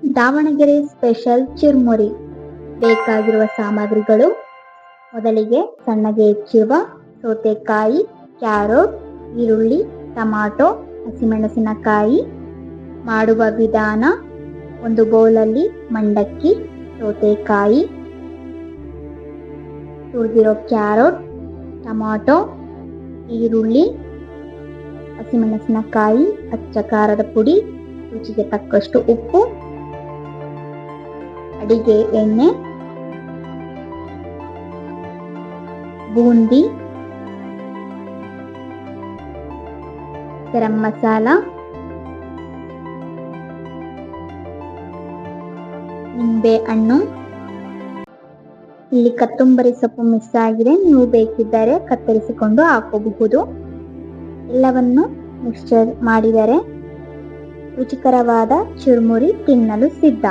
Davanagere special ಚುರ್ಮುರಿ. ಬೇಕಾಗಿರುವ ಸಾಮಗ್ರಿಗಳು: ಮೊದಲಿಗೆ ಸಣ್ಣಗೆ ಹೆಚ್ಚಿರುವ ಸೌತೆಕಾಯಿ, ಕ್ಯಾರೆಟ್, ಈರುಳ್ಳಿ, ಟೊಮಾಟೊ, ಹಸಿಮೆಣಸಿನಕಾಯಿ. ಮಾಡುವ ವಿಧಾನ: ಒಂದು ಬೌಲಲ್ಲಿ ಮಂಡಕ್ಕಿ, ಸೌತೆಕಾಯಿ, ತುರಿದಿರೋ ಕ್ಯಾರೆಟ್, ಟೊಮಾಟೊ, ಈರುಳ್ಳಿ, ಹಸಿಮೆಣಸಿನಕಾಯಿ, ಅಚ್ಚ ಖಾರದ ಪುಡಿ, ರುಚಿಗೆ ತಕ್ಕಷ್ಟು ಉಪ್ಪು, ಅಡಿಗೆ ಎಣ್ಣೆ, ಬೂಂದಿ, ಗರಂ ಮಸಾಲ, ನಿಂಬೆ ಹಣ್ಣು. ಇಲ್ಲಿ ಕೊತ್ತಂಬರಿ ಸೊಪ್ಪು ಮಿಸ್ ಆಗಿದೆ, ನೀವು ಬೇಕಿದ್ದರೆ ಕತ್ತರಿಸಿಕೊಂಡು ಹಾಕಬಹುದು. ಎಲ್ಲವನ್ನು ಮಿಕ್ಸ್ಚರ್ ಮಾಡಿದರೆ ರುಚಿಕರವಾದ ಚುರ್ಮುರಿ ತಿನ್ನಲು ಸಿದ್ಧ.